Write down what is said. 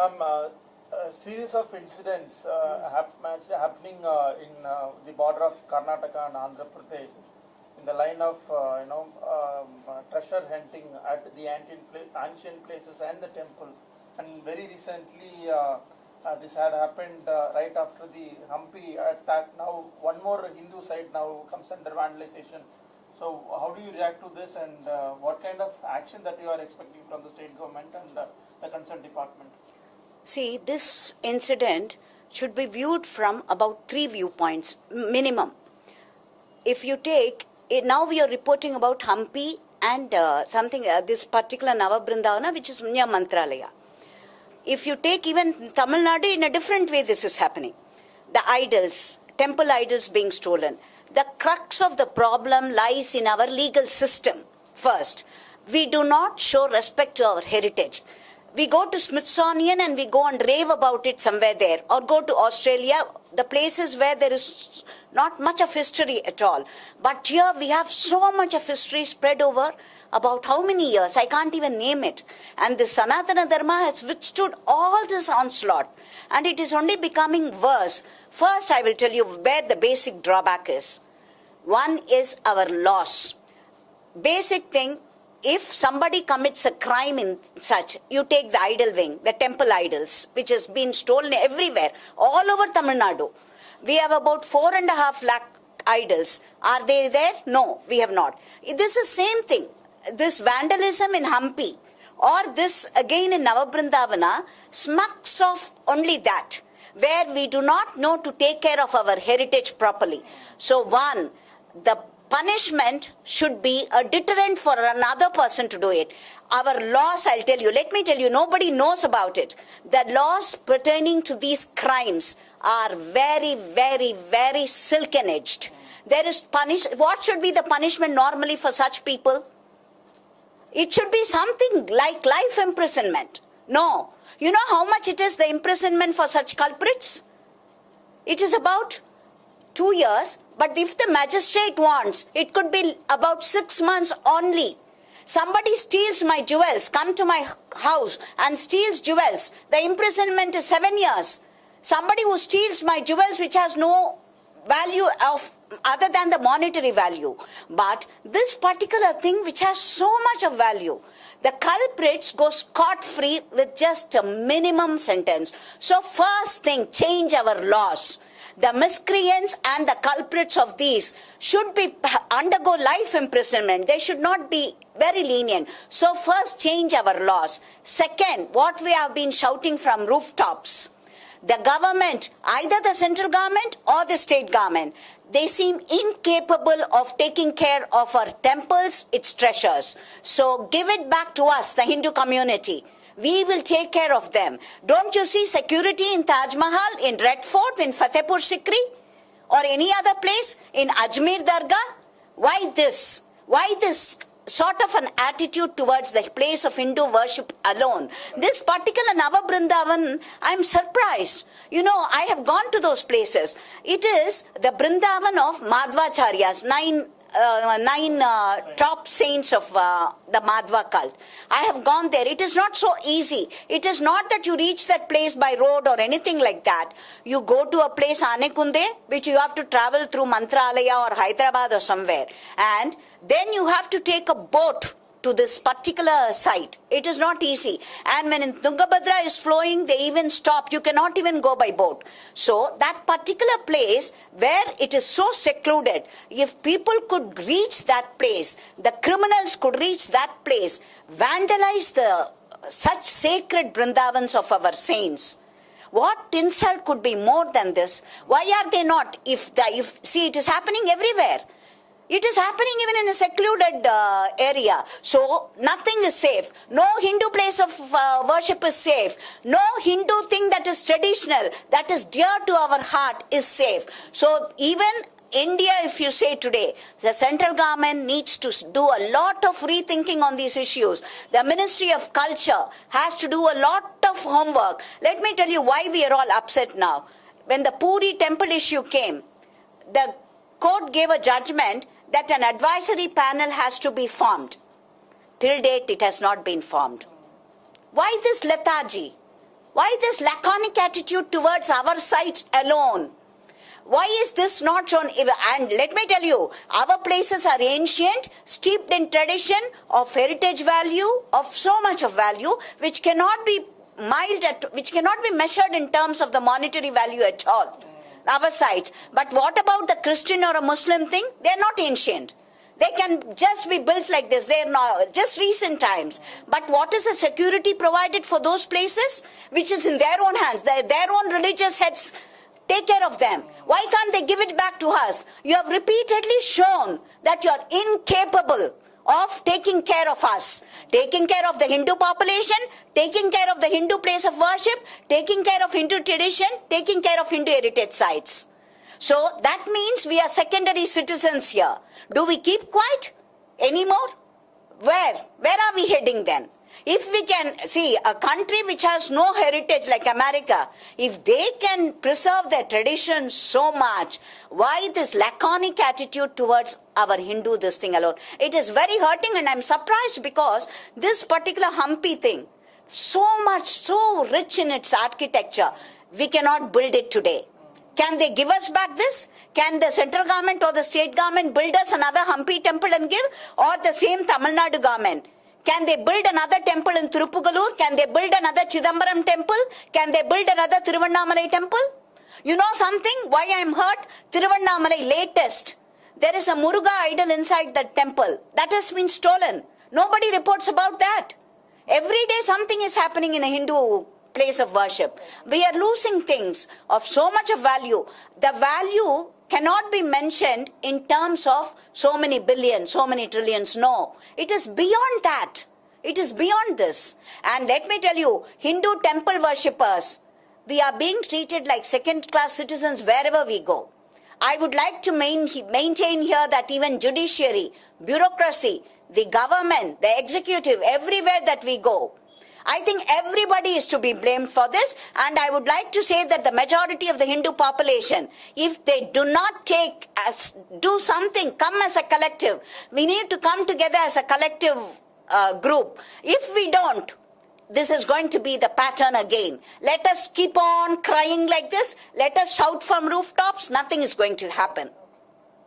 Ma'am, a series of incidents happening in the border of Karnataka and Andhra Pradesh in the line of treasure hunting at the ancient places and the temple. And very recently, this had happened right after the Hampi attack. Now, one more Hindu site now comes under vandalization. So, how do you react to this, and what kind of action that you are expecting from the state government and the concerned department? See, this incident should be viewed from about 3 viewpoints minimum. If you take it, now we are reporting about Hampi and this particular Navabrindavana, which is near Mantralaya. If you take even Tamil Nadu, in a different way this is happening. The idols, temple idols being stolen. The crux of the problem lies in our legal system. First, we do not show respect to our heritage. We go to Smithsonian and we go and rave about it somewhere there, or go to Australia, the places where there is not much of history at all. But here we have so much of history spread over about how many years, I can't even name it. And the Sanatana Dharma has withstood all this onslaught, and it is only becoming worse. First, I will tell you where the basic drawback is. One is our laws. Basic thing, if somebody commits a crime in such, you take the idol wing, the temple idols, which has been stolen everywhere, all over Tamil Nadu. We have about 4.5 lakh idols. Are they there? No, we have not. This is same thing. This vandalism in Hampi, or this again in Navabrindavana, smacks of only that, where we do not know to take care of our heritage properly. So one, the punishment should be a deterrent for another person to do it. Our laws, I'll tell you, let me tell you, nobody knows about it. The laws pertaining to these crimes are very, very, very silken edged. There is what should be the punishment normally for such people? It should be something like life imprisonment. No. You know how much it is, the imprisonment for such culprits? It is about 2 years, but if the magistrate wants, it could be about 6 months only. Somebody steals my jewels, come to my house and steals jewels. The imprisonment is 7 years. Somebody who steals my jewels, which has no value of other than the monetary value. But this particular thing which has so much of value, the culprits go scot-free with just a minimum sentence. So first thing, change our laws. The miscreants and the culprits of these should be undergo life imprisonment. They should not be very lenient. So first, change our laws. Second, what we have been shouting from rooftops, the government, either the central government or the state government, they seem incapable of taking care of our temples, its treasures. So give it back to us, the Hindu community. We will take care of them. Don't you see security in Taj Mahal, in Red Fort, in Fatehpur Sikri, or any other place, in Ajmer Dargah? Why this? Why this sort of an attitude towards the place of Hindu worship alone? This particular Navabrindavan, I'm surprised. You know, I have gone to those places. It is the Brindavan of Madhvacharyas, nine top saints of the Madhva cult. I have gone there. It is not so easy. It is not that you reach that place by road or anything like that. You go to a place, Anekunde, which you have to travel through Mantralaya or Hyderabad or somewhere. And then you have to take a boat to this particular site. It is not easy. And when Tungabhadra is flowing, they even stop. You cannot even go by boat. So that particular place where it is so secluded, if people could reach that place, the criminals could reach that place, vandalize the such sacred Brindavans of our saints. What insult could be more than this? Why are they not? See, it is happening everywhere. It is happening even in a secluded area. So nothing is safe. No Hindu place of worship is safe. No Hindu thing that is traditional, that is dear to our heart is safe. So even India, if you say today, the central government needs to do a lot of rethinking on these issues. The Ministry of Culture has to do a lot of homework. Let me tell you why we are all upset now. When the Puri temple issue came, the court gave a judgment that an advisory panel has to be formed. Till date, it has not been formed. Why this lethargy? Why this laconic attitude towards our sites alone? Why is this not shown? And let me tell you, our places are ancient, steeped in tradition of heritage value, of so much of value, which cannot be which cannot be measured in terms of the monetary value at all. Our sites. But what about the Christian or a Muslim thing? They are not ancient. They can just be built like this. They are not just recent times. But what is the security provided for those places? Which is in their own hands. Their own religious heads take care of them. Why can't they give it back to us? You have repeatedly shown that you are incapable of taking care of us, taking care of the Hindu population, taking care of the Hindu place of worship, taking care of Hindu tradition, taking care of Hindu heritage sites. So that means we are secondary citizens here. Do we keep quiet anymore? Where are we heading then? If we can see a country which has no heritage like America, if they can preserve their traditions so much, why this laconic attitude towards our Hindu this thing alone? It is very hurting, and I'm surprised because this particular Hampi thing, so much, so rich in its architecture, we cannot build it today. Can they give us back this? Can the central government or the state government build us another Hampi temple and give? Or the same Tamil Nadu government? Can they build another temple in Thirupugalur? Can they build another Chidambaram temple? Can they build another Thiruvannamalai temple? You know something? Why I am hurt? Thiruvannamalai latest. There is a Muruga idol inside the temple. That has been stolen. Nobody reports about that. Every day something is happening in a Hindu place of worship. We are losing things of so much of value. The value cannot be mentioned in terms of so many billions, so many trillions. No, it is beyond that. It is beyond this. And let me tell you, Hindu temple worshippers, we are being treated like second-class citizens wherever we go. I would like to maintain here that even judiciary, bureaucracy, the government, the executive, everywhere that we go, I think everybody is to be blamed for this, and I would like to say that the majority of the Hindu population, if they do not do something, come as a collective, we need to come together as a collective group. If we don't, this is going to be the pattern again. Let us keep on crying like this. Let us shout from rooftops. Nothing is going to happen.